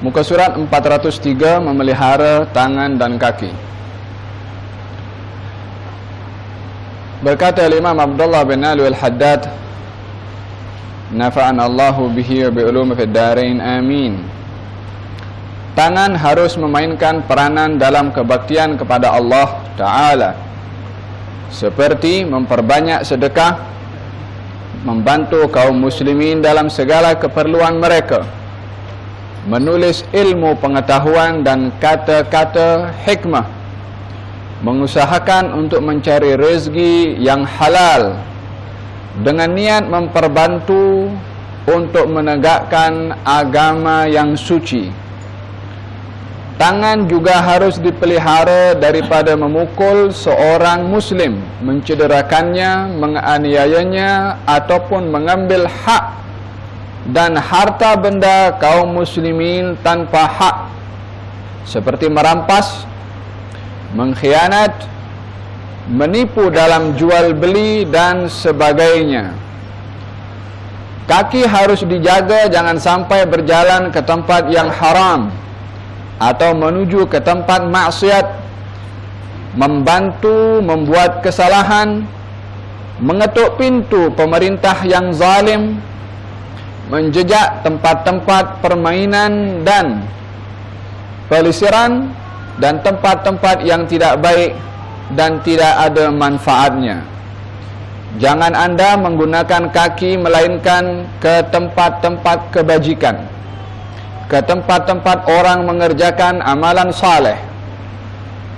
Muka surat 403, memelihara tangan dan kaki. Berkata Imam Abdullah bin Ali al-Haddad, nafa'an Allahu bihi wa bi'ulumi fid darain amin. Tangan harus memainkan peranan dalam kebaktian kepada Allah Ta'ala, seperti memperbanyak sedekah, membantu kaum muslimin dalam segala keperluan mereka, menulis ilmu pengetahuan dan kata-kata hikmah, mengusahakan untuk mencari rezeki yang halal dengan niat memperbantu untuk menegakkan agama yang suci. Tangan juga harus dipelihara daripada memukul seorang muslim, mencederakannya, menganiayanya ataupun mengambil hak dan harta benda kaum muslimin tanpa hak, seperti merampas, mengkhianat, menipu dalam jual beli dan sebagainya. Kaki harus dijaga jangan sampai berjalan ke tempat yang haram atau menuju ke tempat maksiat, membantu membuat kesalahan, mengetuk pintu pemerintah yang zalim, menjejak tempat-tempat permainan dan pelisiran dan tempat-tempat yang tidak baik dan tidak ada manfaatnya. Jangan anda menggunakan kaki melainkan ke tempat-tempat kebajikan, ke tempat-tempat orang mengerjakan amalan saleh,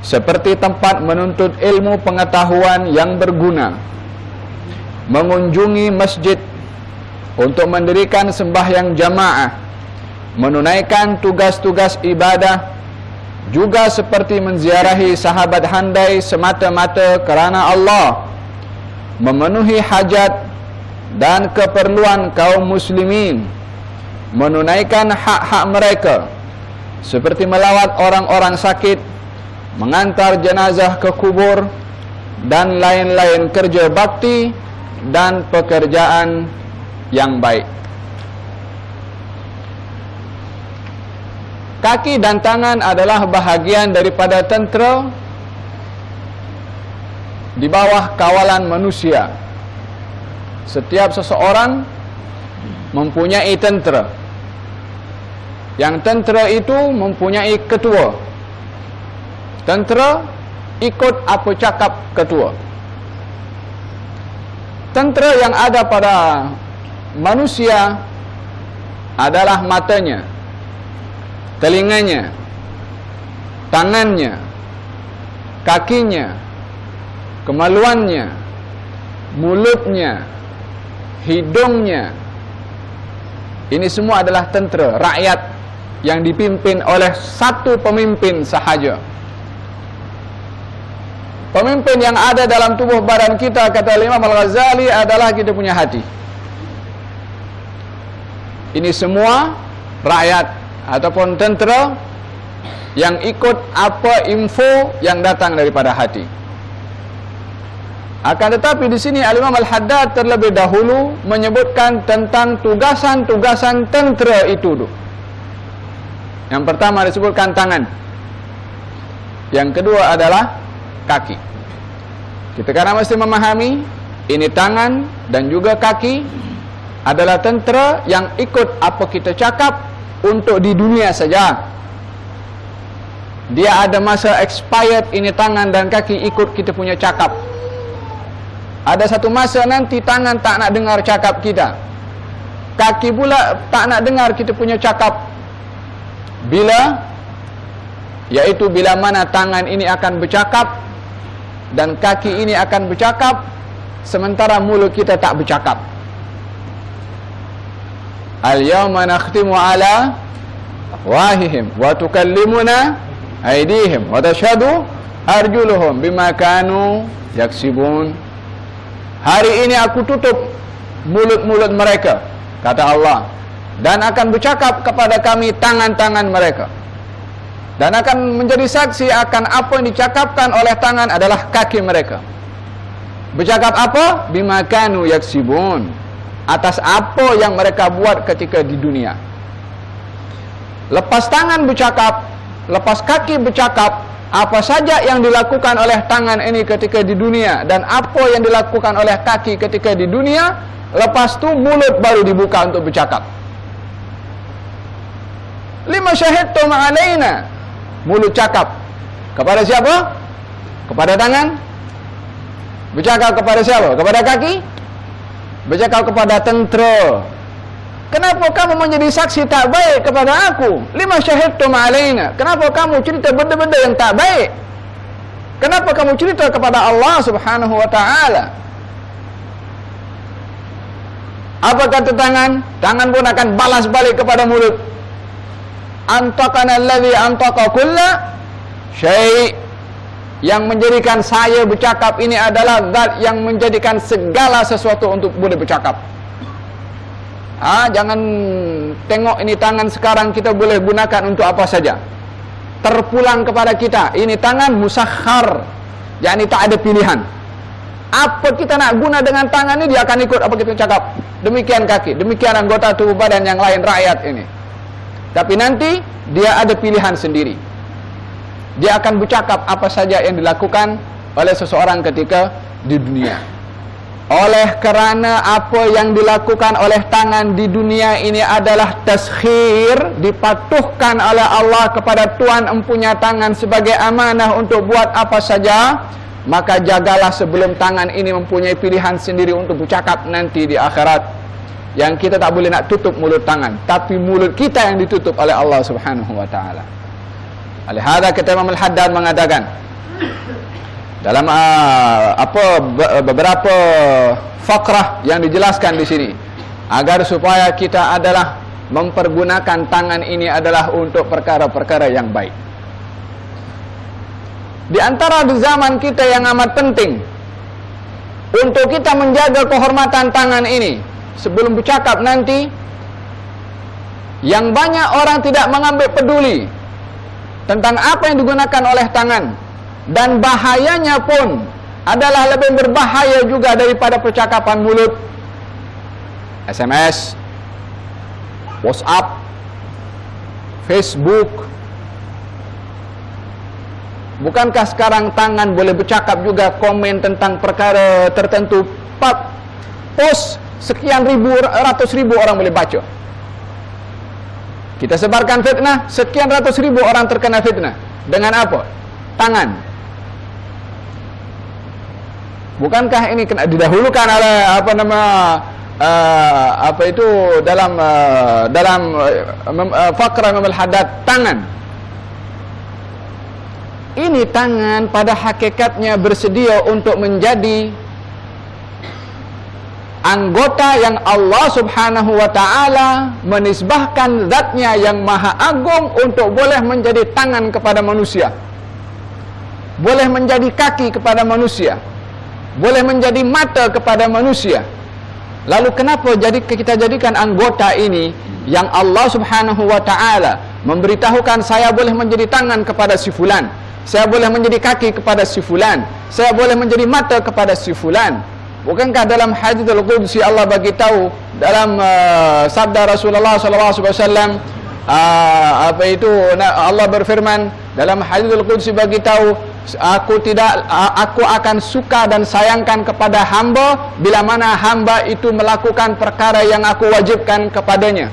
seperti tempat menuntut ilmu pengetahuan yang berguna, mengunjungi masjid untuk mendirikan sembahyang jamaah, menunaikan tugas-tugas ibadah, juga seperti menziarahi sahabat handai semata-mata kerana Allah, memenuhi hajat dan keperluan kaum muslimin, menunaikan hak-hak mereka seperti melawat orang-orang sakit, mengantar jenazah ke kubur dan lain-lain kerja bakti dan pekerjaan yang baik. Kaki dan tangan adalah bahagian daripada tentera di bawah kawalan manusia. Setiap seseorang mempunyai tentera. Yang tentera itu mempunyai ketua. Tentera ikut apa cakap ketua. Tentera yang ada pada manusia adalah matanya, telinganya, tangannya, kakinya, kemaluannya, mulutnya, hidungnya. Ini semua adalah tentera rakyat yang dipimpin oleh satu pemimpin sahaja. Pemimpin yang ada dalam tubuh badan kita, kata Imam Al-Ghazali, adalah kita punya hati. Ini semua rakyat ataupun tentera yang ikut apa info yang datang daripada hati. Akan tetapi di sini Al-Imam Al-Haddad terlebih dahulu menyebutkan tentang tugasan-tugasan tentera itu. Yang pertama disebutkan tangan. Yang kedua adalah kaki. Kita karena mesti memahami ini tangan dan juga kaki adalah tentera yang ikut apa kita cakap untuk di dunia saja. Dia ada masa expired ini tangan dan kaki ikut kita punya cakap. Ada satu masa nanti tangan tak nak dengar cakap kita, kaki pula tak nak dengar kita punya cakap. Yaitu bila mana tangan ini akan bercakap dan kaki ini akan bercakap, sementara mulut kita tak bercakap. Al-yawma nakhtimu ala afwahihim wa tukallimuna aydihim wa tashhadu arjuluhum bima kanu yaksibun. Hari ini aku tutup mulut-mulut mereka, kata Allah, dan akan bercakap kepada kami tangan-tangan mereka, dan akan menjadi saksi akan apa yang dicakapkan oleh tangan adalah kaki mereka. Bercakap apa? Bima kanu yaksibun, atas apa yang mereka buat ketika di dunia. Lepas tangan bercakap, lepas kaki bercakap, apa saja yang dilakukan oleh tangan ini ketika di dunia dan apa yang dilakukan oleh kaki ketika di dunia, lepas tu mulut baru dibuka untuk bercakap. Lima syahidtum alaina. Mulut cakap. Kepada siapa? Kepada tangan. Bercakap kepada siapa? Kepada kaki. Bercakap kepada tentera. Kenapa kamu menjadi saksi tak baik kepada aku? Lima syahidtum alaina. Kenapa kamu cerita benda-benda yang tak baik? Kenapa kamu cerita kepada Allah Subhanahu wa ta'ala? Apa kata tangan? Tangan pun akan balas balik kepada mulut. Antaqana alladhi antaqa kulla syai'. Yang menjadikan saya bercakap ini adalah zat yang menjadikan segala sesuatu untuk boleh bercakap. Jangan tengok ini tangan sekarang kita boleh gunakan untuk apa saja. Terpulang kepada kita, ini tangan musakhar, yakni tak ada pilihan. Apa kita nak guna dengan tangan ini, dia akan ikut apa kita cakap. Demikian kaki, demikian anggota tubuh badan yang lain rakyat ini. Tapi nanti dia ada pilihan sendiri. Dia akan bercakap apa saja yang dilakukan oleh seseorang ketika di dunia. Oleh kerana apa yang dilakukan oleh tangan di dunia ini adalah taskhir, dipatuhkan oleh Allah kepada Tuhan empunya tangan sebagai amanah untuk buat apa saja, maka jagalah sebelum tangan ini mempunyai pilihan sendiri untuk bercakap nanti di akhirat. Yang kita tak boleh nak tutup mulut tangan, tapi mulut kita yang ditutup oleh Allah Subhanahu wa ta'ala. Alihada kata Imam Al-Haddad mengatakan dalam beberapa fakrah yang dijelaskan di sini, agar supaya kita adalah mempergunakan tangan ini adalah untuk perkara-perkara yang baik. Di antara di zaman kita yang amat penting untuk kita menjaga kehormatan tangan ini sebelum bercakap nanti, yang banyak orang tidak mengambil peduli tentang apa yang digunakan oleh tangan, dan bahayanya pun adalah lebih berbahaya juga daripada percakapan mulut. SMS, WhatsApp, Facebook. Bukankah sekarang tangan boleh bercakap juga, komen tentang perkara tertentu, post sekian ribu, ratus ribu orang boleh baca. Kita sebarkan fitnah, sekian ratus ribu orang terkena fitnah. Dengan apa? Tangan. Bukankah ini kena didahulukan oleh dalam fakrah Imam Al-Haddad, tangan. Ini tangan pada hakikatnya bersedia untuk menjadi anggota yang Allah Subhanahu wa ta'ala menisbahkan zatnya yang maha agung untuk boleh menjadi tangan kepada manusia, boleh menjadi kaki kepada manusia, boleh menjadi mata kepada manusia. Lalu kenapa kita jadikan anggota ini yang Allah Subhanahu wa ta'ala memberitahukan, saya boleh menjadi tangan kepada si fulan, saya boleh menjadi kaki kepada si fulan, saya boleh menjadi mata kepada si fulan. Bukankah dalam hadits Qudsi Allah bagi tahu dalam sabda Rasulullah SAW, Allah berfirman dalam hadits Qudsi bagi tahu, aku akan suka dan sayangkan kepada hamba bila mana hamba itu melakukan perkara yang aku wajibkan kepadanya.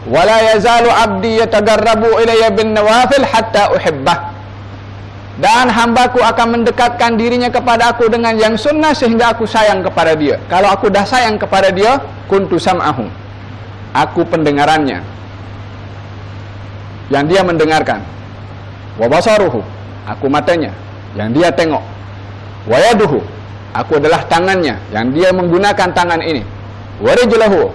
Wala yazalu abdi yatagarrabu ilayya bin nawafil hatta uhibbah. Dan hambaku akan mendekatkan dirinya kepada aku dengan yang sunnah sehingga aku sayang kepada dia. Kalau aku dah sayang kepada dia, kuntu sam'ahu, aku pendengarannya yang dia mendengarkan. Wa basaruhu, aku matanya yang dia tengok. Wa yaduhu, aku adalah tangannya yang dia menggunakan tangan ini. Wa rijluhu,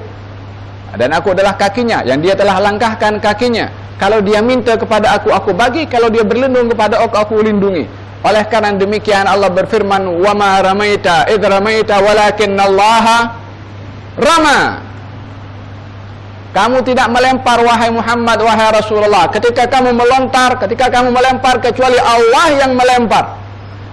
dan aku adalah kakinya yang dia telah langkahkan kakinya. Kalau dia minta kepada aku bagi. Kalau dia berlindung kepada aku lindungi. Oleh karena demikian Allah berfirman, wa ma ramaita idh ramaita walakinnallaha rama. Kamu tidak melempar wahai Muhammad, wahai Rasulullah, ketika kamu melempar, kecuali Allah yang melempar.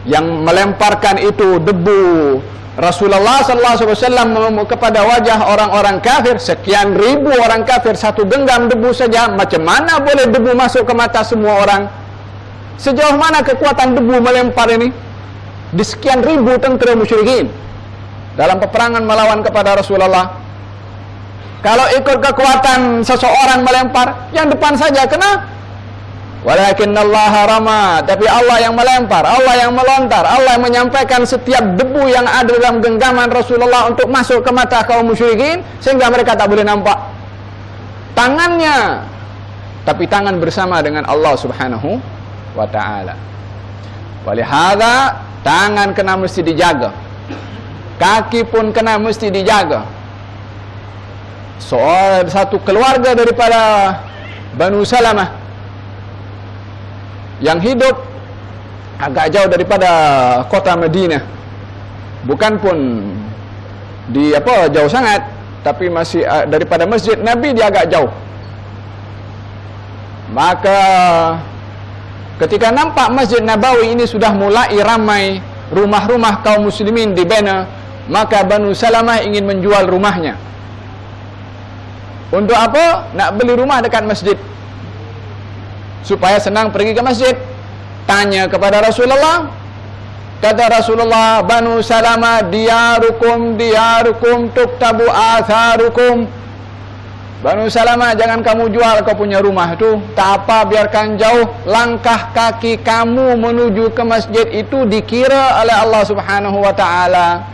Yang melemparkan itu debu, Rasulullah SAW kepada wajah orang-orang kafir, sekian ribu orang kafir, satu genggam debu saja, macam mana boleh debu masuk ke mata semua orang? Sejauh mana kekuatan debu melempar ini? Di sekian ribu tentera musyrikin dalam peperangan melawan kepada Rasulullah. Kalau ikut kekuatan seseorang melempar, yang depan saja kena. Walakinnallaha rama, tapi Allah yang melempar, Allah yang melontar, Allah yang menyampaikan setiap debu yang ada dalam genggaman Rasulullah untuk masuk ke mata kaum musyrikin, sehingga mereka tak boleh nampak tangannya, tapi tangan bersama dengan Allah Subhanahu wa ta'ala. Walihada, tangan kena mesti dijaga, kaki pun kena mesti dijaga. Satu keluarga daripada Banu Salamah yang hidup agak jauh daripada kota Madinah, bukan pun di jauh sangat, tapi masih daripada masjid Nabi dia agak jauh. Maka ketika nampak Masjid Nabawi ini sudah mulai ramai rumah-rumah kaum muslimin dibina, maka Banu Salamah ingin menjual rumahnya. Untuk apa? Nak beli rumah dekat masjid, supaya senang pergi ke masjid. Tanya kepada Rasulullah, kata Rasulullah, Banu Salamah diarukum tuktabu atharukum. Banu Salamah, jangan kamu jual kau punya rumah itu, tak apa, biarkan jauh. Langkah kaki kamu menuju ke masjid itu dikira oleh Allah Subhanahu wa ta'ala.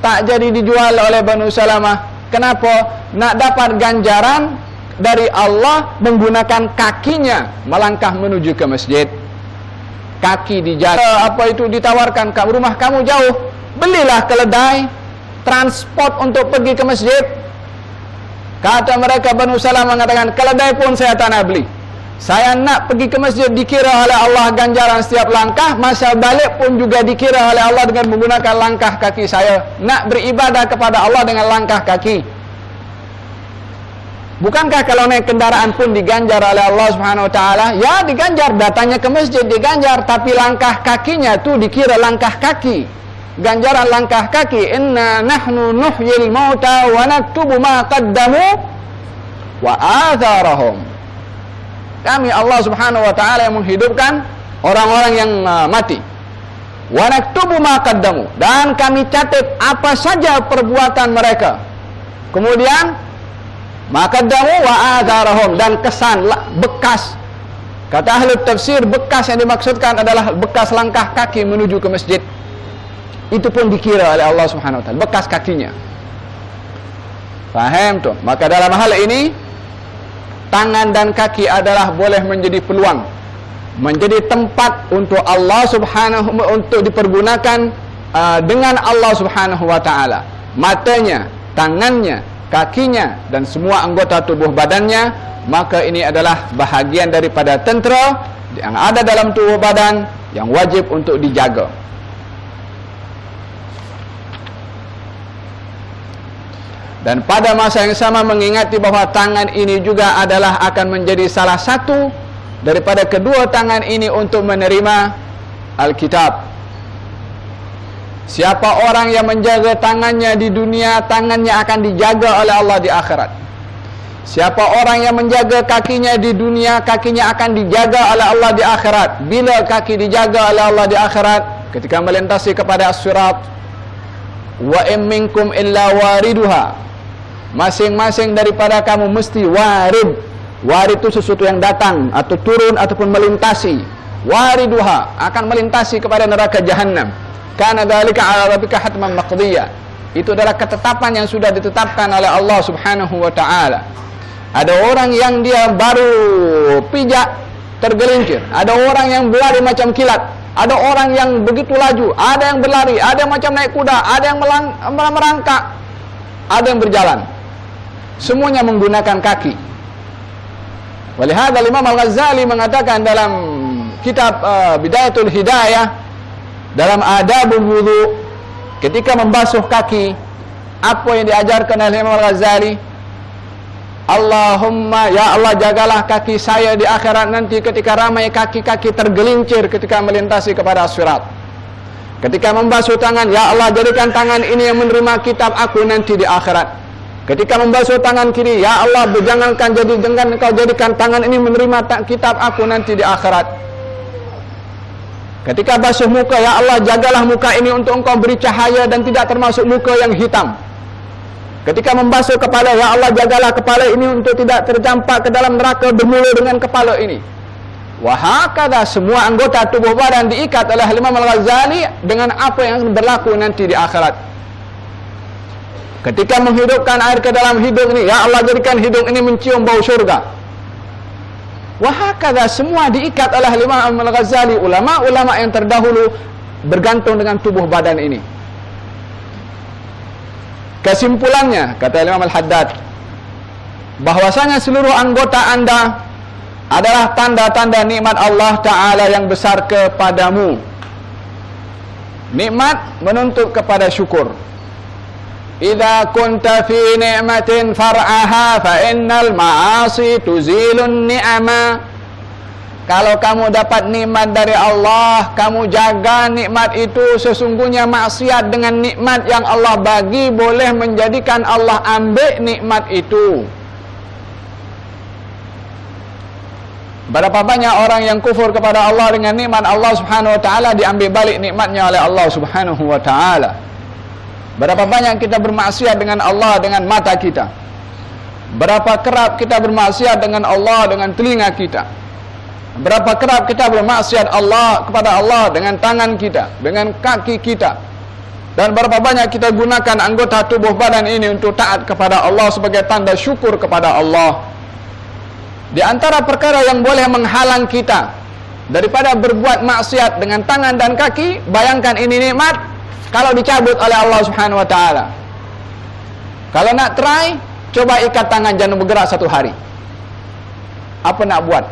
Tak jadi dijual oleh Banu Salamah. Kenapa? Nak dapat ganjaran dari Allah menggunakan kakinya melangkah menuju ke masjid. Kaki dijaga, ditawarkan, rumah kamu jauh, belilah keledai, transport untuk pergi ke masjid. Kata mereka, Banu Salamah mengatakan, keledai pun saya tak nak beli. Saya nak pergi ke masjid dikira oleh Allah ganjaran setiap langkah, masa balik pun juga dikira oleh Allah dengan menggunakan langkah kaki saya. Nak beribadah kepada Allah dengan langkah kaki. Bukankah kalau naik kendaraan pun diganjar oleh Allah Subhanahu wa ta'ala? Ya, diganjar, datanya ke masjid diganjar, tapi langkah kakinya tu dikira langkah kaki, ganjaran langkah kaki. Inna nahnu nuhyil mauta wa naktubu ma qaddamu wa atharahum. Kami Allah Subhanahu wa ta'ala yang menghidupkan orang-orang yang mati. Wa naktubu ma qaddamu, dan kami catat apa saja perbuatan mereka. Kemudian maqaddamu wa atharahum, dan kesan, bekas. Kata ahli tafsir, bekas yang dimaksudkan adalah bekas langkah kaki menuju ke masjid. Itu pun dikira oleh Allah Subhanahu wa ta'ala, bekas kakinya. Faham tu? Maka dalam hal ini, tangan dan kaki adalah boleh menjadi peluang, menjadi tempat untuk Allah Subhanahu, untuk dipergunakan dengan Allah Subhanahu wa ta'ala. Matanya, tangannya, kakinya, dan semua anggota tubuh badannya, maka ini adalah bahagian daripada tentera yang ada dalam tubuh badan yang wajib untuk dijaga. Dan pada masa yang sama mengingati bahawa tangan ini juga adalah akan menjadi salah satu daripada kedua tangan ini untuk menerima Alkitab. Siapa orang yang menjaga tangannya di dunia, tangannya akan dijaga oleh Allah di akhirat. Siapa orang yang menjaga kakinya di dunia, kakinya akan dijaga oleh Allah di akhirat. Bila kaki dijaga oleh Allah di akhirat? Ketika melintasi kepada as-sirat. Wa in minkum illa wariduha. Masing-masing daripada kamu mesti warid. Warid itu sesuatu yang datang atau turun ataupun melintasi. Wariduha, akan melintasi kepada neraka Jahannam. Kana dzalika 'ala rabbika hatman maqdiyya. Itu adalah ketetapan yang sudah ditetapkan oleh Allah Subhanahu wa ta'ala. Ada orang yang dia baru pijak tergelincir, ada orang yang berlari macam kilat, ada orang yang begitu laju, ada yang berlari, ada yang macam naik kuda, ada yang merangkak, ada yang berjalan. Semuanya menggunakan kaki. Walihada Imam Al-Ghazali mengatakan dalam kitab Bidayatul Hidayah, dalam adabul wudu, ketika membasuh kaki, apa yang diajarkan oleh Imam Al-Ghazali? Allahumma, ya Allah, jagalah kaki saya di akhirat nanti ketika ramai kaki-kaki tergelincir ketika melintasi kepada as-sirat. Ketika membasuh tangan, ya Allah jadikan tangan ini yang menerima kitab aku nanti di akhirat. Ketika membasuh tangan kiri, ya Allah jangan engkau jadikan tangan ini menerima kitab aku nanti di akhirat. Ketika basuh muka, ya Allah jagalah muka ini untuk engkau beri cahaya dan tidak termasuk muka yang hitam. Ketika membasuh kepala, ya Allah jagalah kepala ini untuk tidak tercampak ke dalam neraka bermula dengan kepala ini. Wahakadha, semua anggota tubuh badan diikat oleh Imam Al-Ghazali dengan apa yang berlaku nanti di akhirat. Ketika menghidupkan air ke dalam hidung ini, ya Allah jadikan hidung ini mencium bau syurga. Wahakadha, semua diikat oleh Imam Al-Ghazali, ulama-ulama yang terdahulu bergantung dengan tubuh badan ini. Kesimpulannya, kata Imam Al-Haddad, bahwasanya seluruh anggota anda adalah tanda-tanda nikmat Allah Ta'ala yang besar kepadamu. Nikmat menuntut kepada syukur. Idza kunta fi ni'matin far'aha fa innal ma'asi tuzilun ni'ama. Kalau kamu dapat nikmat dari Allah, kamu jaga nikmat itu. Sesungguhnya maksiat dengan nikmat yang Allah bagi boleh menjadikan Allah ambil nikmat itu. Berapa banyak orang yang kufur kepada Allah dengan nikmat Allah Subhanahu wa taala, diambil balik nikmatnya oleh Allah Subhanahu wa taala. Berapa banyak kita bermaksiat dengan Allah dengan mata kita. Berapa kerap kita bermaksiat dengan Allah dengan telinga kita. Berapa kerap kita bermaksiat kepada Allah dengan tangan kita, dengan kaki kita. Dan berapa banyak kita gunakan anggota tubuh badan ini untuk taat kepada Allah sebagai tanda syukur kepada Allah. Di antara perkara yang boleh menghalang kita daripada berbuat maksiat dengan tangan dan kaki, bayangkan ini nikmat kalau dicabut oleh Allah Subhanahu wa taala. Kalau nak try, coba ikat tangan jangan bergerak 1 hari. Apa nak buat?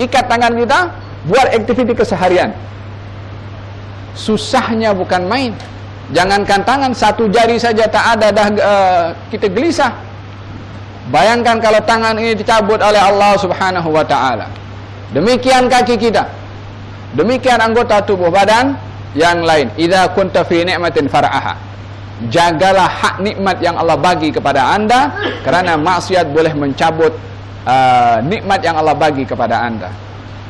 Ikat tangan kita, buat aktiviti keseharian. Susahnya bukan main. Jangankan tangan, 1 jari saja tak ada dah kita gelisah. Bayangkan kalau tangan ini dicabut oleh Allah Subhanahu wa taala. Demikian kaki kita. Demikian anggota tubuh badan yang lain. Idza kunta fi ni'matin far'aha. Jagalah hak nikmat yang Allah bagi kepada anda, kerana maksiat boleh mencabut nikmat yang Allah bagi kepada anda.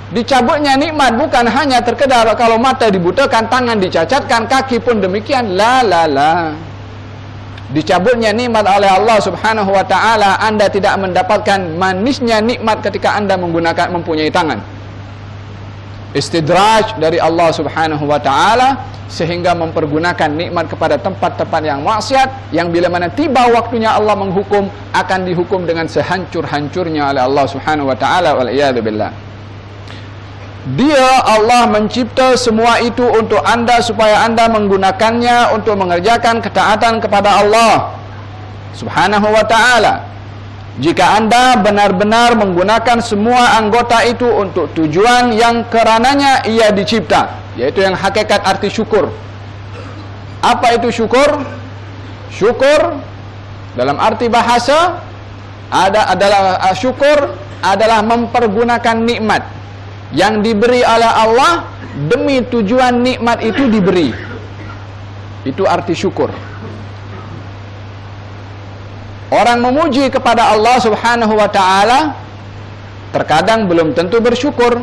Dicabutnya nikmat bukan hanya terkedar kalau mata dibutakan, tangan dicacatkan, kaki pun demikian. La. Dicabutnya nikmat oleh Allah Subhanahu wa taala, anda tidak mendapatkan manisnya nikmat ketika anda mempunyai tangan. Istidraj dari Allah Subhanahu wa taala sehingga mempergunakan nikmat kepada tempat-tempat yang maksiat, yang bila mana tiba waktunya Allah menghukum, akan dihukum dengan sehancur-hancurnya oleh Allah Subhanahu wa taala. Wal iyad billah. Dia Allah mencipta semua itu untuk anda supaya anda menggunakannya untuk mengerjakan ketaatan kepada Allah Subhanahu wa ta'ala. Jika anda benar-benar menggunakan semua anggota itu untuk tujuan yang kerananya ia dicipta, yaitu yang hakikat arti syukur. Apa itu syukur? Syukur dalam arti bahasa syukur adalah mempergunakan nikmat yang diberi oleh Allah demi tujuan nikmat itu diberi. Itu arti syukur. Orang memuji kepada Allah Subhanahu wa taala terkadang belum tentu bersyukur.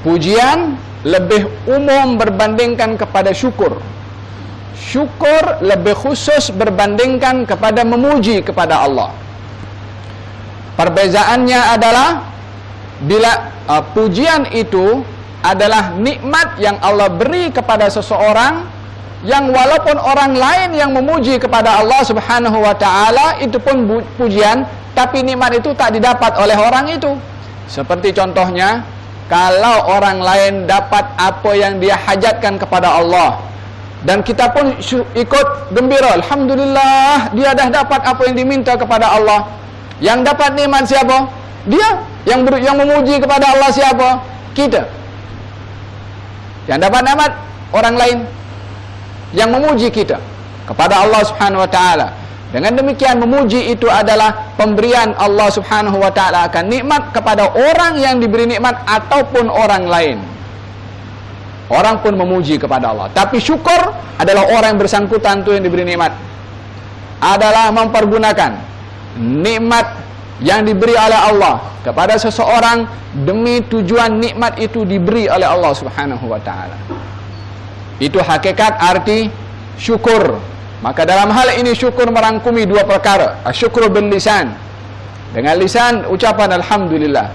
Pujian lebih umum berbandingkan kepada syukur. Syukur lebih khusus berbandingkan kepada memuji kepada Allah. Perbezaannya adalah bila pujian itu adalah nikmat yang Allah beri kepada seseorang, yang walaupun orang lain yang memuji kepada Allah Subhanahu wa taala itu pun pujian, tapi nikmat itu tak didapat oleh orang itu. Seperti contohnya, kalau orang lain dapat apa yang dia hajatkan kepada Allah, dan kita pun ikut gembira, alhamdulillah dia dah dapat apa yang diminta kepada Allah. Yang dapat nikmat siapa? Dia. Yang memuji kepada Allah siapa? Kita. Yang dapat nikmat orang lain yang memuji kita kepada Allah Subhanahu wa taala. Dengan demikian memuji itu adalah pemberian Allah Subhanahu wa taala akan nikmat kepada orang yang diberi nikmat ataupun orang lain. Orang pun memuji kepada Allah. Tapi syukur adalah orang yang bersangkutan tu yang diberi nikmat adalah mempergunakan nikmat yang diberi oleh Allah kepada seseorang demi tujuan nikmat itu diberi oleh Allah Subhanahu wa taala. Itu hakikat arti syukur. Maka dalam hal ini syukur merangkumi dua perkara. Syukur bil lisan, dengan lisan ucapan alhamdulillah,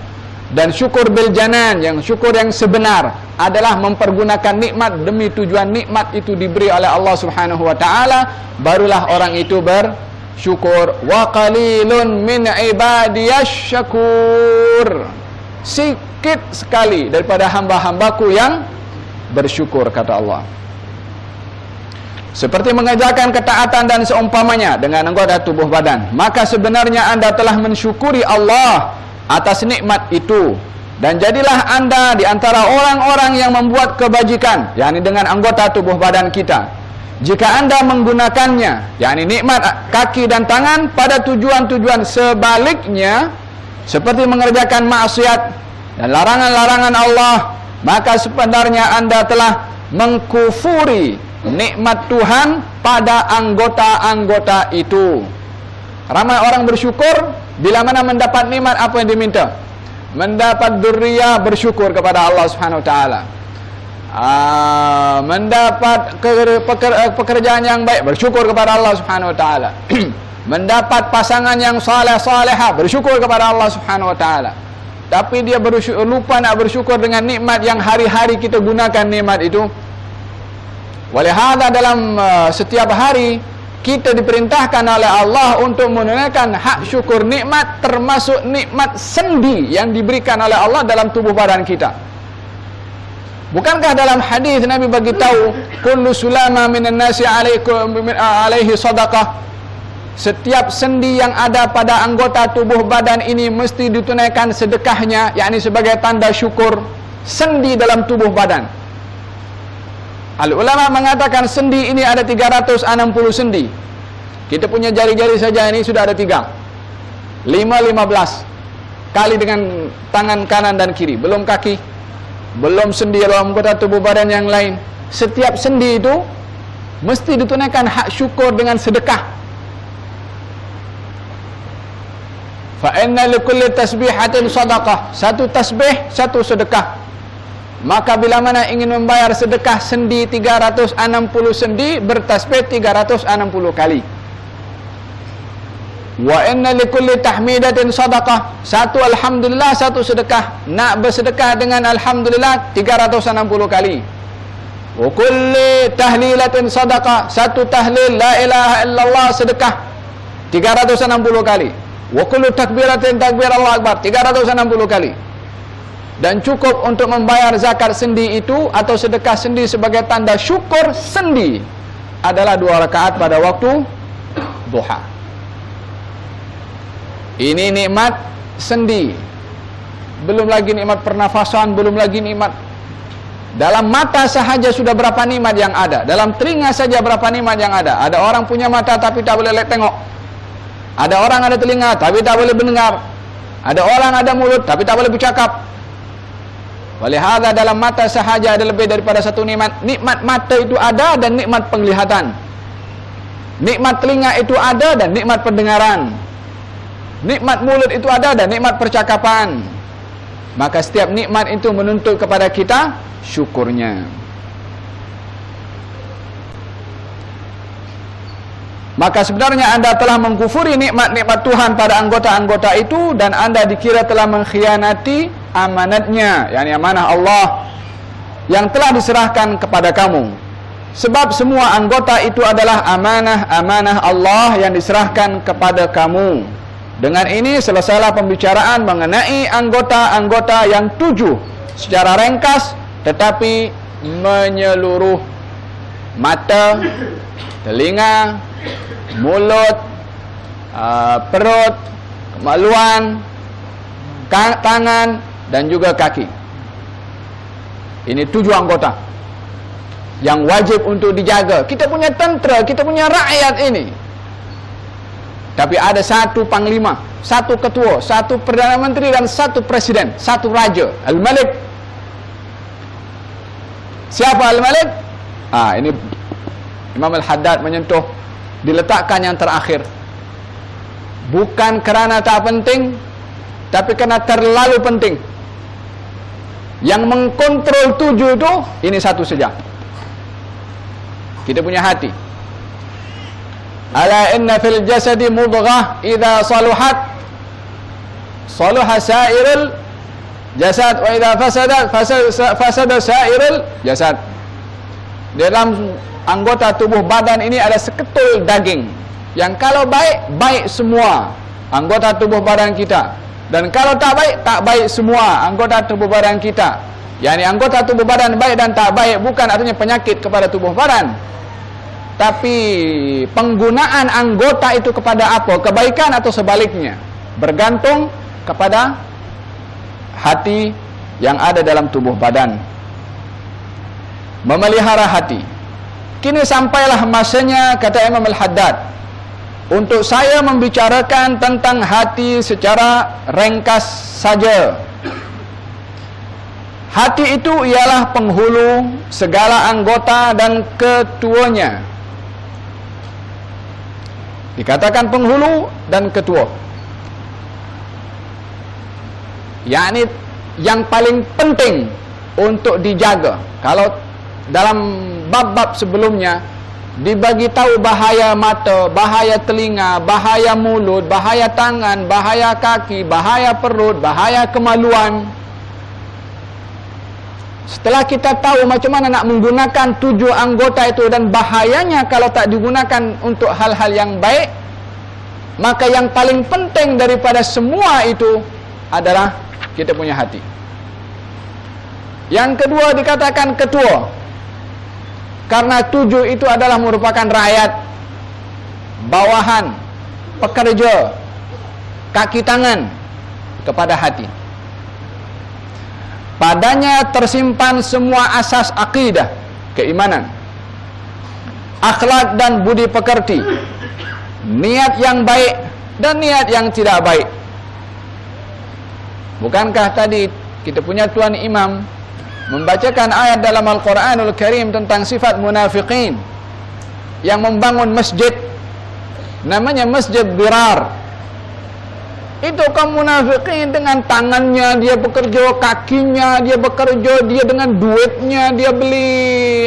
dan syukur bil janan, yang syukur yang sebenar adalah mempergunakan nikmat demi tujuan nikmat itu diberi oleh Allah Subhanahu wa taala, barulah orang itu bersyukur. Wa qalilun min ibadiyasy syakur. Sikit sekali daripada hamba-hambaku yang bersyukur, kata Allah. Seperti mengerjakan ketaatan dan seumpamanya dengan anggota tubuh badan, maka sebenarnya anda telah mensyukuri Allah atas nikmat itu. Dan jadilah anda di antara orang-orang yang membuat kebajikan, yakni dengan anggota tubuh badan kita, jika anda menggunakannya, yakni nikmat kaki dan tangan, pada tujuan-tujuan sebaliknya, seperti mengerjakan maksiat dan larangan-larangan Allah, maka sebenarnya anda telah mengkufuri nikmat Tuhan pada anggota-anggota itu. Ramai orang bersyukur bila mana mendapat nikmat apa yang diminta. Mendapat dzurriyyah, bersyukur kepada Allah Subhanahu wa taala. Mendapat pekerjaan yang baik, bersyukur kepada Allah Subhanahu wa taala. Mendapat pasangan yang saleh-salehah, bersyukur kepada Allah Subhanahu wa taala. Tapi dia lupa nak bersyukur dengan nikmat yang hari-hari kita gunakan nikmat itu. Walihada dalam setiap hari kita diperintahkan oleh Allah untuk menunaikan hak syukur nikmat, termasuk nikmat sendi yang diberikan oleh Allah dalam tubuh badan kita. Bukankah dalam hadis Nabi bagi tahu kullu sulama minan nasi alaihi sadaqah, setiap sendi yang ada pada anggota tubuh badan ini mesti ditunaikan sedekahnya, yakni sebagai tanda syukur. Sendi dalam tubuh badan, al-ulama mengatakan sendi ini ada 360 sendi. Kita punya jari-jari saja ini sudah ada 3. 15 kali dengan tangan kanan dan kiri. Belum kaki, belum sendi dalam anggota tubuh badan yang lain. Setiap sendi itu mesti ditunaikan hak syukur dengan sedekah. Fa inna likulli tasbihatin sadaqah. Satu tasbih, satu sedekah. Maka bila mana ingin membayar sedekah sendi 360 sendi, bertasbih 360 kali. Wa inna likulli tahmidatin sadaqah. Satu alhamdulillah, satu sedekah. Nak bersedekah dengan alhamdulillah 360 kali. Wa kulli tahlilatin sadaqah. Satu tahlil la ilaha illallah sedekah 360 kali. Wa kullu takbiratin takbir Allah akbar 360 kali. Dan cukup untuk membayar zakat sendi itu atau sedekah sendi sebagai tanda syukur sendi adalah 2 rakaat pada waktu duha. Ini nikmat sendi. Belum lagi nikmat pernafasan, belum lagi nikmat dalam mata sahaja sudah berapa nikmat yang ada. Dalam telinga saja berapa nikmat yang ada. Ada orang punya mata tapi tak boleh tengok. Ada orang ada telinga tapi tak boleh mendengar. Ada orang ada mulut tapi tak boleh bercakap. Walihada dalam mata sahaja ada lebih daripada satu nikmat. Nikmat mata itu ada dan nikmat penglihatan. Nikmat telinga itu ada dan nikmat pendengaran. Nikmat mulut itu ada dan nikmat percakapan. Maka setiap nikmat itu menuntut kepada kita syukurnya. Maka sebenarnya anda telah mengkufuri nikmat-nikmat Tuhan pada anggota-anggota itu, dan anda dikira telah mengkhianati amanatnya, yakni amanah Allah yang telah diserahkan kepada kamu. Sebab semua anggota itu adalah amanah Allah yang diserahkan kepada kamu. Dengan ini selesailah pembicaraan mengenai anggota-anggota yang 7 secara ringkas tetapi menyeluruh: mata, telinga, mulut, perut, kemaluan, tangan, dan juga kaki. Ini 7 anggota yang wajib untuk dijaga. Kita punya tentera, kita punya rakyat ini. Tapi ada satu panglima, satu ketua, satu perdana menteri dan satu presiden, satu raja, Al-Malik. Siapa Al-Malik? Ini Imam Al-Haddad menyentuh, diletakkan yang terakhir. Bukan kerana tak penting, tapi kerana terlalu penting. Yang mengkontrol 7 itu, ini satu saja. Kita punya hati. Ala inna fil jasadi mudghah idza saluhat saluha sa'irul jasad wa idza fasada sa'irul jasad. Dalam anggota tubuh badan ini ada seketul daging yang kalau baik, baik semua anggota tubuh badan kita, dan kalau tak baik semua anggota tubuh badan kita. Yani anggota tubuh badan baik dan tak baik bukan artinya penyakit kepada tubuh badan, tapi penggunaan anggota itu kepada apa? Kebaikan atau sebaliknya? Bergantung kepada hati yang ada dalam tubuh badan. Memelihara hati. Kini sampailah masanya, kata Imam Al-Haddad, untuk saya membicarakan tentang hati secara ringkas saja. Hati itu ialah penghulu segala anggota dan ketuanya. Dikatakan penghulu dan ketua, yakni yang paling penting untuk dijaga. Kalau dalam bab-bab sebelumnya dibagi tahu bahaya mata, bahaya telinga, bahaya mulut, bahaya tangan, bahaya kaki, bahaya perut, bahaya kemaluan. Setelah kita tahu macam mana nak menggunakan 7 anggota itu dan bahayanya kalau tak digunakan untuk hal-hal yang baik, maka yang paling penting daripada semua itu adalah kita punya hati. Yang kedua dikatakan ketua, karena 7 itu adalah merupakan rakyat, bawahan, pekerja, kaki tangan kepada hati. Padanya tersimpan semua asas akidah, keimanan, akhlak dan budi pekerti, niat yang baik dan niat yang tidak baik. Bukankah tadi kita punya Tuan Imam membacakan ayat dalam Al-Quranul Karim tentang sifat munafiqin yang membangun masjid, namanya Masjid Dirar. Itu kaum munafiqin dengan tangannya dia bekerja, kakinya dia bekerja, dia dengan duitnya dia beli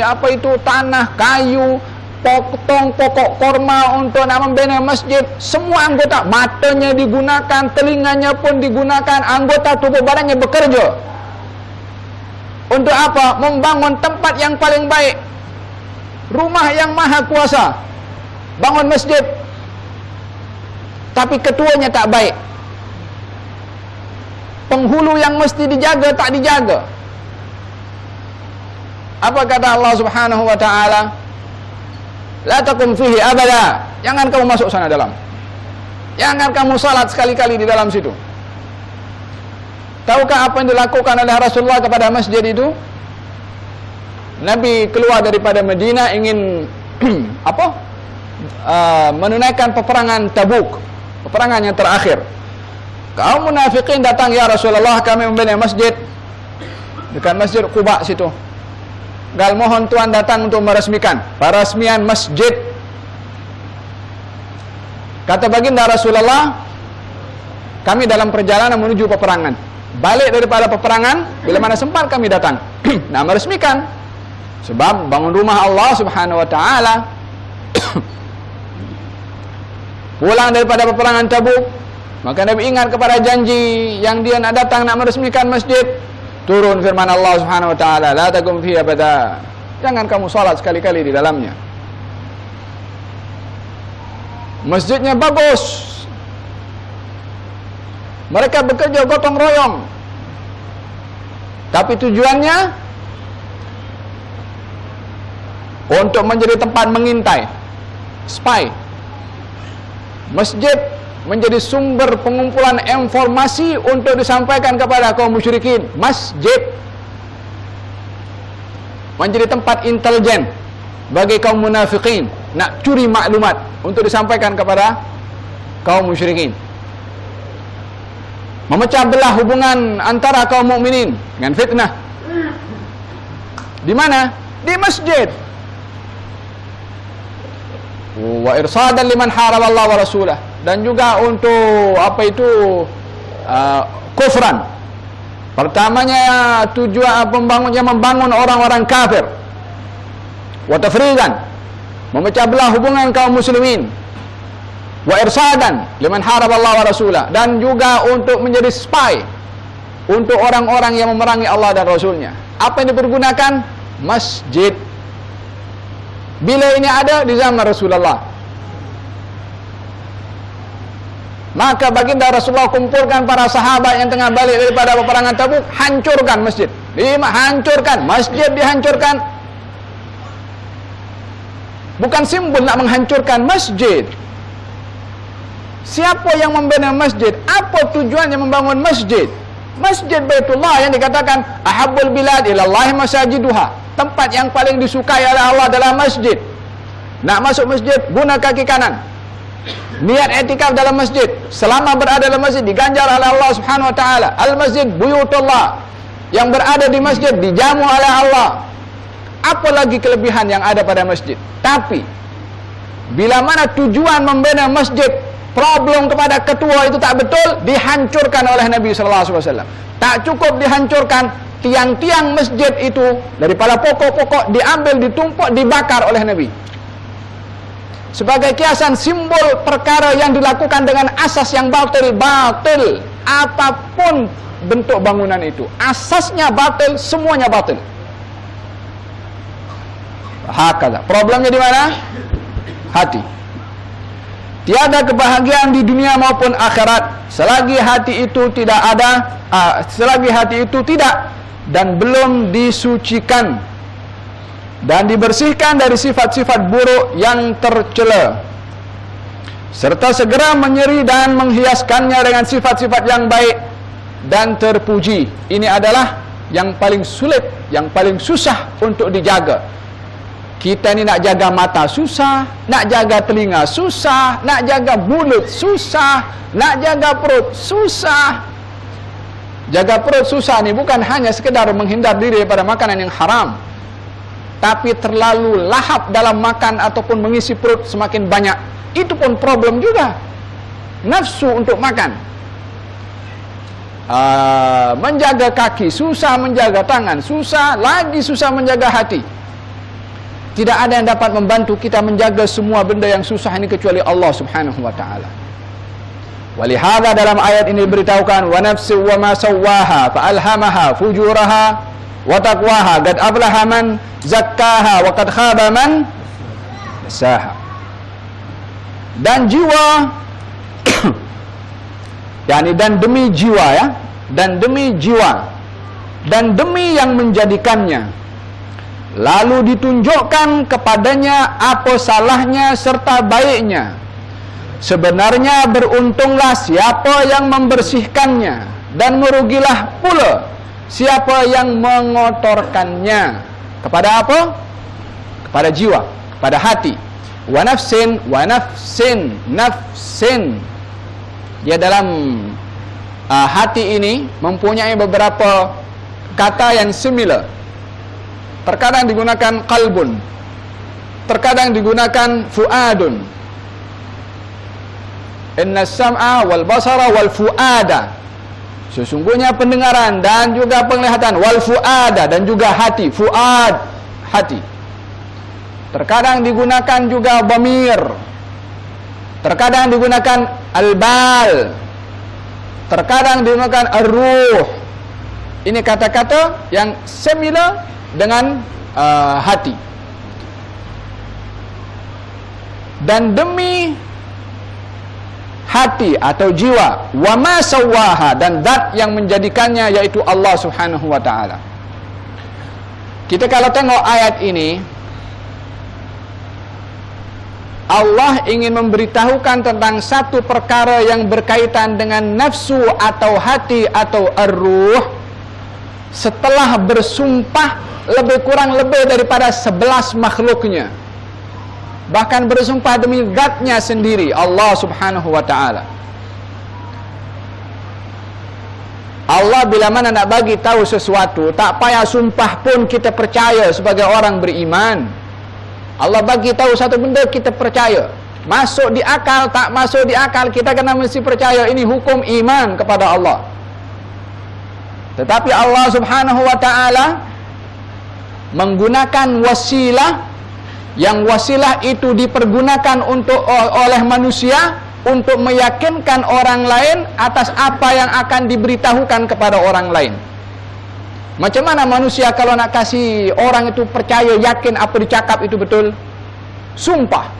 tanah, kayu, potong pokok korma untuk nak membina masjid. Semua anggota, matanya digunakan, telinganya pun digunakan, anggota tubuh badannya bekerja. Untuk apa? Membangun tempat yang paling baik, rumah yang maha kuasa, bangun masjid. Tapi ketuanya tak baik, penghulu yang mesti dijaga tak dijaga. Apa kata Allah Subhanahu wa taala? La taqum fihi abada. Jangan kamu masuk sana dalam. Jangan kamu salat sekali-kali di dalam situ. Tahukah apa yang dilakukan oleh Rasulullah kepada masjid itu? Nabi keluar daripada Madinah ingin menunaikan peperangan Tabuk, peperangan yang terakhir. Kaum munafikin datang, ya Rasulullah, kami membina masjid dekat Masjid Quba situ. Gal mohon Tuan datang untuk meresmikan peresmian masjid. Kata baginda Rasulullah, kami dalam perjalanan menuju peperangan. Balik daripada peperangan, bila mana sempat kami datang nak meresmikan. Sebab bangun rumah Allah Subhanahu wa taala. Pulang daripada peperangan Tabuk, maka Nabi ingat kepada janji yang dia nak datang nak meresmikan masjid. Turun firman Allah Subhanahu wa taala, la taqum fihi abada. Jangan kamu salat sekali-kali di dalamnya. Masjidnya bagus. Mereka bekerja gotong royong. Tapi tujuannya untuk menjadi tempat mengintai, spy. Masjid menjadi sumber pengumpulan informasi untuk disampaikan kepada kaum musyrikin. Masjid menjadi tempat intelijen bagi kaum munafikin, nak curi maklumat untuk disampaikan kepada kaum musyrikin. Memecah belah hubungan antara kaum mukminin dengan fitnah. Di mana? Di masjid. Wa irsadan liman haraba Allah wa rasulah, dan juga untuk kufran. Pertamanya tujuan pembangunnya membangun orang-orang kafir. Wa tafriqan, memecah belah hubungan kaum muslimin. Wa irsadan liman haraba Allah wa rasulah, dan juga untuk menjadi spy untuk orang-orang yang memerangi Allah dan Rasulnya. Apa yang dipergunakan? Masjid. Bila ini ada di zaman Rasulullah, maka baginda Rasulullah kumpulkan para sahabat yang tengah balik daripada peperangan Tabuk, hancurkan masjid. Hancurkan masjid, dihancurkan. Bukan simbol nak menghancurkan masjid. Siapa yang membina masjid? Apa tujuannya membangun masjid? Masjid Baitullah yang dikatakan ahabbul bilad ilallahi masajiduha, tempat yang paling disukai oleh Allah adalah masjid. Nak masuk masjid, guna kaki kanan. Niat i'tikaf dalam masjid. Selama berada dalam masjid diganjar oleh Allah Subhanahu wa taala. Al-masjid buyutullah. Yang berada di masjid dijamu oleh Allah. Apa lagi kelebihan yang ada pada masjid? Tapi bila mana tujuan membina masjid, problem kepada ketua itu tak betul, dihancurkan oleh Nabi sallallahu alaihi wasallam. Tak cukup dihancurkan, tiang-tiang masjid itu daripada pokok-pokok diambil, ditumpuk, dibakar oleh Nabi. Sebagai kiasan simbol perkara yang dilakukan dengan asas yang batil. Apapun bentuk bangunan itu, asasnya batil, semuanya batil. Hakala. Problemnya di mana? Hati. Tiada kebahagiaan di dunia maupun akhirat selagi hati itu tidak ada, selagi hati itu tidak dan belum disucikan dan dibersihkan dari sifat-sifat buruk yang tercela, serta segera menyeri dan menghiaskannya dengan sifat-sifat yang baik dan terpuji. Ini adalah yang paling sulit, yang paling susah untuk dijaga. Kita ni nak jaga mata susah, nak jaga telinga susah, nak jaga mulut susah, nak jaga perut susah. Jaga perut susah ni bukan hanya sekedar menghindar diri daripada makanan yang haram, tapi terlalu lahap dalam makan ataupun mengisi perut semakin banyak, itu pun problem juga. Nafsu untuk makan. Menjaga kaki susah, menjaga tangan susah, lagi susah menjaga hati. Tidak ada yang dapat membantu kita menjaga semua benda yang susah ini kecuali Allah Subhanahu wa taala. Walihada dalam ayat ini diberitahukan, wa nafsi wa ma sawwaha fa alhamaha fujuraha wa taqwaha qad aflaha man zakkaha wa qad khaba man dassaha. Dan jiwa yakni dan demi jiwa, ya, dan demi jiwa dan demi yang menjadikannya, lalu ditunjukkan kepadanya apa salahnya serta baiknya. Sebenarnya beruntunglah siapa yang membersihkannya, dan merugilah pula siapa yang mengotorkannya. Kepada apa? Kepada jiwa, kepada hati. Wa nafsin, wa nafsin, nafsin. Dia dalam hati ini mempunyai beberapa kata yang similar. Terkadang digunakan qalbun, terkadang digunakan fuadun. Inna sam'a wal basara wal fuada. Sesungguhnya pendengaran dan juga penglihatan, wal fuada, dan juga hati, fuad, hati. Terkadang digunakan juga dhamir, terkadang digunakan al-bal, terkadang digunakan ar-ruh. Ini kata-kata yang similar dengan hati. Dan demi hati atau jiwa, wa ma sawwaha, dan zat yang menjadikannya yaitu Allah Subhanahu wa taala. Kita kalau tengok ayat ini, Allah ingin memberitahukan tentang satu perkara yang berkaitan dengan nafsu atau hati atau ar-ruh setelah bersumpah lebih kurang lebih daripada 11 makhluknya. bahkan bersumpah demi zatnya sendiri, Allah subhanahu wa ta'ala. Allah bila mana nak bagi tahu sesuatu, tak payah sumpah pun kita percaya sebagai orang beriman. Allah bagi tahu satu benda, kita percaya. Masuk di akal, tak masuk di akal, kita kena mesti percaya. Ini hukum iman kepada Allah. Tetapi Allah subhanahu wa ta'ala menggunakan wasilah, yang wasilah itu dipergunakan oleh manusia untuk meyakinkan orang lain atas apa yang akan diberitahukan kepada orang lain. Macam mana manusia kalau nak kasih orang itu percaya, yakin apa dicakap itu betul? Sumpah.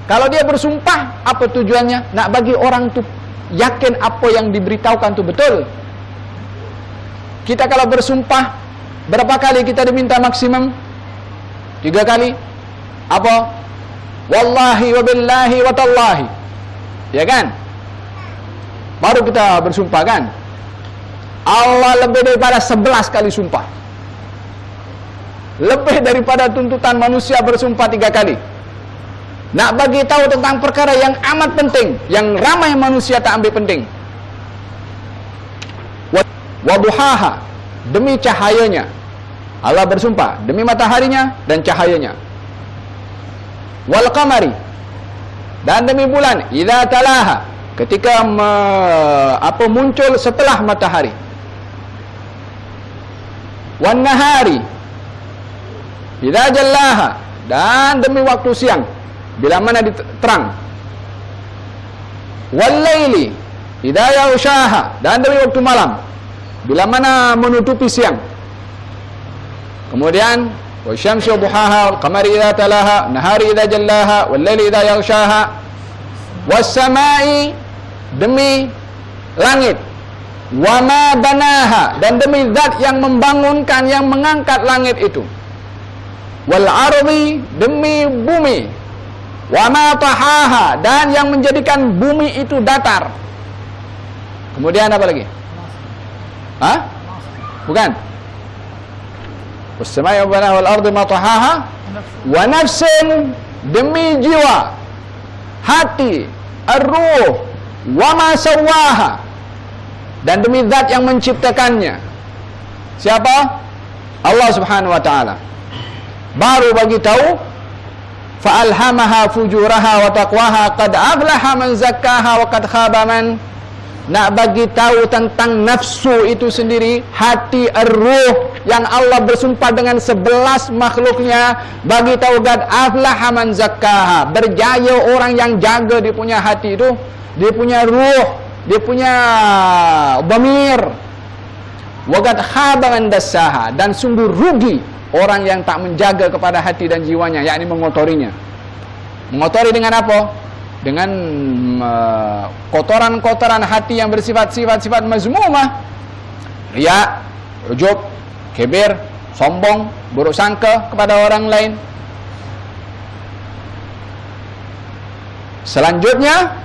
Kalau dia bersumpah, apa tujuannya? Nak bagi orang tu yakin apa yang diberitahukan tu betul. Kita kalau bersumpah, berapa kali kita diminta maksimum? 3 kali. Apa? Wallahi wa billahi wa tallahi. Ya kan? Baru kita bersumpah kan? Allah lebih daripada 11 kali sumpah. Lebih daripada tuntutan manusia bersumpah 3 kali. Nak bagi tahu tentang perkara yang amat penting, yang ramai manusia tak ambil penting. Waduhaha, demi cahayanya. Allah bersumpah demi mataharinya dan cahayanya. Wal qamari, dan demi bulan, idza talaha, ketika muncul setelah matahari. Wan nahari, idza jallaha, dan demi waktu siang bila mana terang. Wal laili idza yaghshaha, dan demi waktu malam bila mana menutupi siang. Kemudian wasyamsi duhaha, wal qamari idza talaha, nahari idza jallaha, wal laili idza yaghshaha, was samai, demi langit, wa ma banaha, dan demi zat yang membangunkan, yang mengangkat langit itu, wal ardi, demi bumi, wa ma tahaha, dan yang menjadikan bumi itu datar. Kemudian apa lagi? Hah? Bukan. Was-samai wa banaha wal ardi ma tahaha, wa nafsin, demi jiwa, hati, ar-ruh, wa ma sawaha, dan demi zat yang menciptakannya. Siapa? Allah subhanahu wa ta'ala. Baru bagi tahu, fa'alhamaha fujuraha wa taqwaha, qad aflaha man zakkaha wa qad khaba man. Nak bagi tahu tentang nafsu itu sendiri, hati, ar-ruh, yang Allah bersumpah dengan 11 makhluknya. Bagi tahu qad aflaha man zakkaha, berjaya orang yang jaga dia punya hati itu, dia punya ruh, dia punya dhamir. Wa qad khaba man dassaha, dan sungguh rugi orang yang tak menjaga kepada hati dan jiwanya, yakni mengotorinya. Mengotori dengan apa? Dengan kotoran-kotoran hati yang bersifat-sifat mazmumah. Riya, ujub, kibir, sombong, buruk sangka kepada orang lain. Selanjutnya,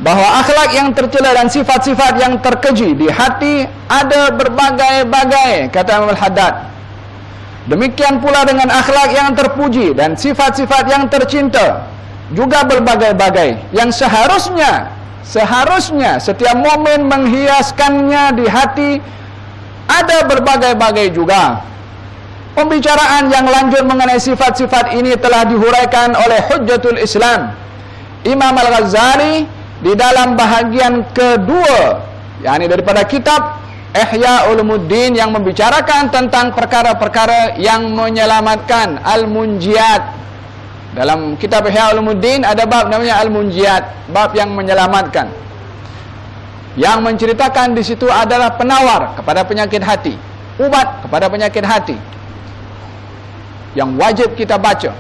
bahwa akhlak yang tercela dan sifat-sifat yang terkeji di hati ada berbagai-bagai, kata Imam Al-Haddad. Demikian pula dengan akhlak yang terpuji dan sifat-sifat yang tercinta juga berbagai-bagai, yang seharusnya setiap mukmin menghiaskannya di hati ada berbagai-bagai juga. Pembicaraan yang lanjut mengenai sifat-sifat ini telah dihuraikan oleh Hujjatul Islam Imam Al-Ghazali di dalam bahagian kedua, yakni daripada kitab Ihya Ulumuddin, yang membicarakan tentang perkara-perkara yang menyelamatkan, Al-Munjiat. Dalam kitab Ihya Ulumuddin ada bab namanya Al-Munjiat, bab yang menyelamatkan. Yang menceritakan di situ adalah penawar kepada penyakit hati, ubat kepada penyakit hati, yang wajib kita baca.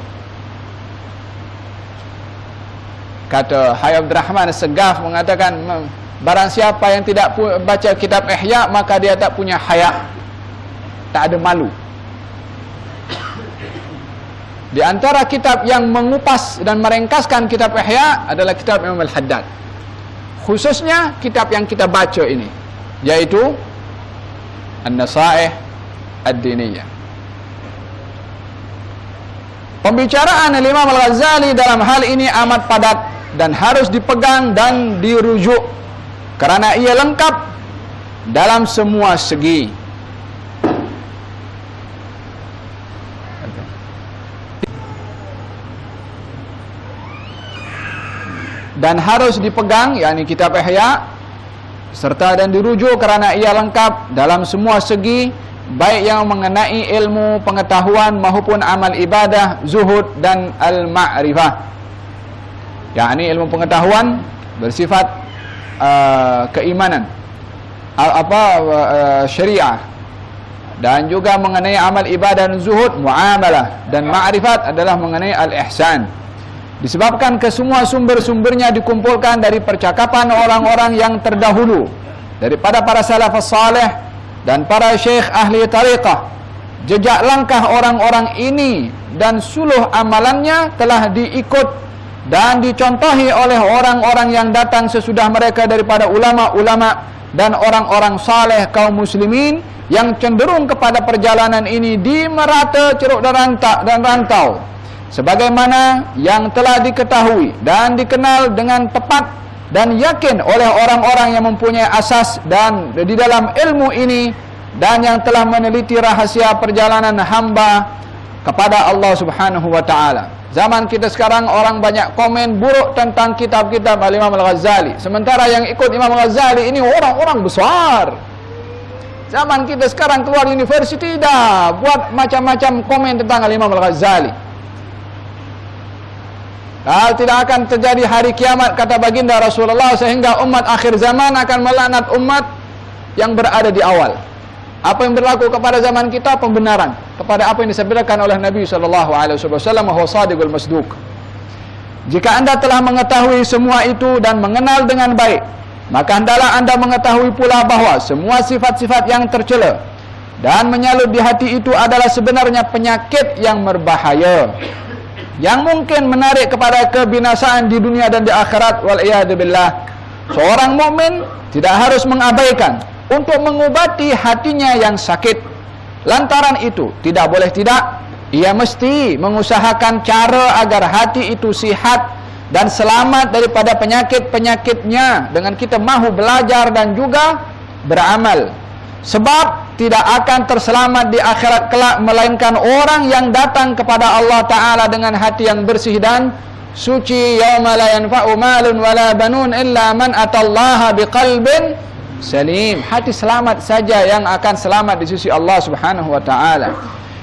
Kata Hayy Abdurrahman Segaf mengatakan, barang siapa yang tidak baca kitab Ihya, maka dia tak punya haya, tak ada malu. Di antara kitab yang mengupas dan merengkaskan kitab Ihya adalah kitab Imam Al-Haddad. Khususnya kitab yang kita baca ini, yaitu An-Nasaih Ad-Diniyah. Pembicaraan Imam Al-Ghazali dalam hal ini amat padat dan harus dipegang dan dirujuk kerana ia lengkap dalam semua segi. Dan harus dipegang, yakni kitab Ihya, serta dan dirujuk kerana ia lengkap dalam semua segi, baik yang mengenai ilmu pengetahuan maupun amal ibadah, zuhud dan al-ma'rifah. Yakni ilmu pengetahuan bersifat keimanan, syariah, dan juga mengenai amal ibadah dan zuhud, muamalah, dan ma'rifat adalah mengenai al-ihsan. Disebabkan kesemua sumber-sumbernya dikumpulkan dari percakapan orang-orang yang terdahulu daripada para salafus salih dan para syekh ahli tariqah. Jejak langkah orang-orang ini dan suluh amalannya telah diikut dan dicontohi oleh orang-orang yang datang sesudah mereka daripada ulama-ulama dan orang-orang saleh kaum muslimin yang cenderung kepada perjalanan ini di merata, ceruk dan rantau, sebagaimana yang telah diketahui dan dikenal dengan tepat dan yakin oleh orang-orang yang mempunyai asas dan di dalam ilmu ini dan yang telah meneliti rahasia perjalanan hamba kepada Allah Subhanahu wa taala. Zaman kita sekarang orang banyak komen buruk tentang kitab-kitab Imam Al-Ghazali, sementara yang ikut Imam Al-Ghazali ini orang-orang besar. Zaman kita sekarang keluar universiti dah buat macam-macam komen tentang Imam Al-Ghazali. Tidak akan terjadi hari kiamat, kata baginda Rasulullah, sehingga umat akhir zaman akan melaknat umat yang berada di awal. Apa yang berlaku kepada zaman kita? Pembenaran kepada apa yang disabdakan oleh Nabi SAW, wa sadiqul masduq. Jika anda telah mengetahui semua itu dan mengenal dengan baik, maka hendaklah anda mengetahui pula bahawa semua sifat-sifat yang tercela dan menyalut di hati itu adalah sebenarnya penyakit yang berbahaya, yang mungkin menarik kepada kebinasaan di dunia dan di akhirat. Wal'iyadzubillah. Seorang mukmin tidak harus mengabaikan untuk mengubati hatinya yang sakit. Lantaran itu, tidak boleh tidak, ia mesti mengusahakan cara agar hati itu sihat dan selamat daripada penyakit-penyakitnya dengan kita mahu belajar dan juga beramal. Sebab tidak akan terselamat di akhirat kelak melainkan orang yang datang kepada Allah Ta'ala dengan hati yang bersih dan suci. Yauma la yanfa'u malun wala banun illa man atallaha biqalbin salim. Hati selamat saja yang akan selamat di sisi Allah Subhanahu wa taala.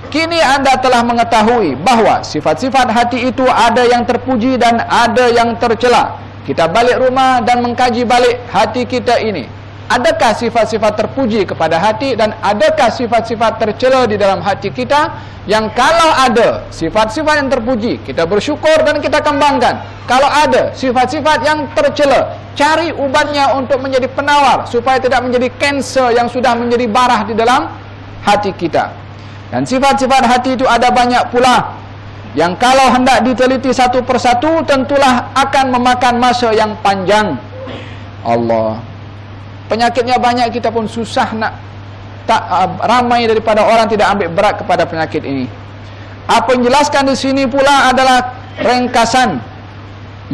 Kini anda telah mengetahui bahawa sifat-sifat hati itu ada yang terpuji dan ada yang tercela. Kita balik rumah dan mengkaji balik hati kita ini. Adakah sifat-sifat terpuji kepada hati dan adakah sifat-sifat tercela di dalam hati kita? Yang kalau ada sifat-sifat yang terpuji, kita bersyukur dan kita kembangkan. Kalau ada sifat-sifat yang tercela, cari ubatnya untuk menjadi penawar supaya tidak menjadi kanser yang sudah menjadi barah di dalam hati kita. Dan sifat-sifat hati itu ada banyak pula, yang kalau hendak diteliti satu persatu tentulah akan memakan masa yang panjang. Allah, penyakitnya banyak, kita pun susah nak ramai daripada orang tidak ambil berat kepada penyakit ini. Apa yang dijelaskan di sini pula adalah ringkasan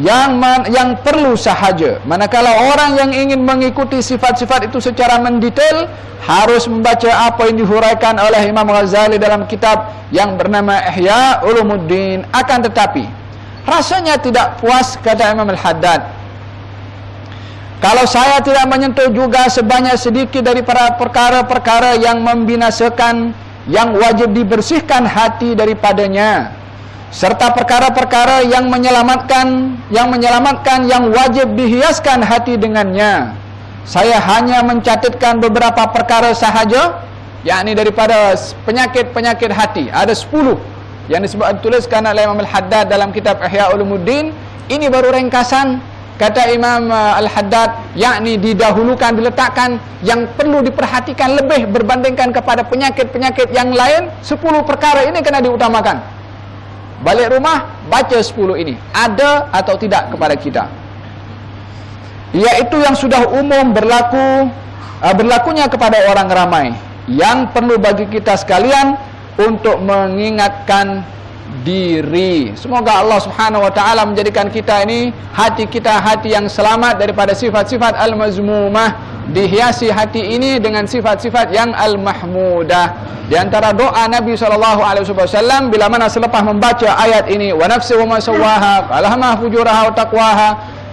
yang perlu sahaja. Manakala orang yang ingin mengikuti sifat-sifat itu secara mendetail harus membaca apa yang dihuraikan oleh Imam Ghazali dalam kitab yang bernama Ihya Ulumuddin. Akan tetapi rasanya tidak puas, kata Imam Al-Haddad, kalau saya tidak menyentuh juga sebanyak sedikit daripada perkara-perkara yang membinasakan, yang wajib dibersihkan hati daripadanya, serta perkara-perkara yang menyelamatkan, yang wajib dihiaskan hati dengannya. Saya hanya mencatatkan beberapa perkara sahaja, yakni daripada penyakit-penyakit hati. Ada 10 yang dituliskan oleh Imam Al-Haddad dalam kitab Ihya Ulumuddin. Ini baru ringkasan, kata Imam Al-Haddad, yakni didahulukan, diletakkan yang perlu diperhatikan lebih berbandingkan kepada penyakit-penyakit yang lain. 10 perkara ini kena diutamakan. Balik rumah, baca 10 ini, ada atau tidak kepada kita. Iaitu yang sudah umum berlakunya kepada orang ramai, yang perlu bagi kita sekalian untuk mengingatkan diri. Semoga Allah Subhanahu wa taala menjadikan kita ini, hati kita hati yang selamat daripada sifat-sifat al-mazmumah, dihiasi hati ini dengan sifat-sifat yang al-mahmudah. Di antara doa Nabi SAW bila mana selepas membaca ayat ini, wa nafsi wa ma sawwaha falahamaha fujuraha wa taqwaha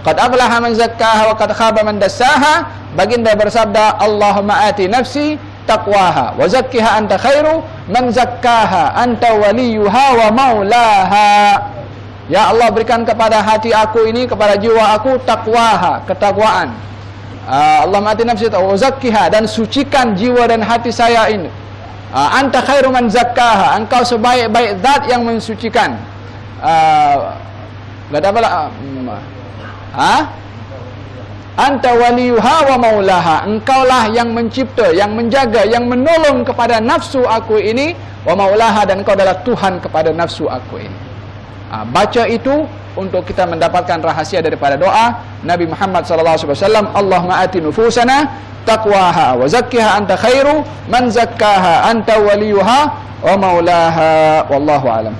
qad aflaha man zakkaha wa qad khaba man dassaha, baginda bersabda, Allahumma ati nafsi taqwaha wa zakkiha anta khairu man zakkaha anta waliyuha wa maulaha. Ya Allah, berikan kepada hati aku ini, kepada jiwa aku, taqwaha, ketakwaan. Allahumma ati nafsi wa zakkiha, dan sucikan jiwa dan hati saya ini. Anta khairu man zakkaha, engkau sebaik-baik zat yang mensucikan. Anta waliyuha wa maulaha, engkaulah yang mencipta, yang menjaga, yang menolong kepada nafsu aku ini, wa maulaha, dan engkau adalah Tuhan kepada nafsu aku ini. Baca itu untuk kita mendapatkan rahasia daripada doa Nabi Muhammad SAW. Allahumma ati nufusana taqwaha wa zakkiha anta khairu man zakkaha anta waliyuha wa maulaha, wallahu alam.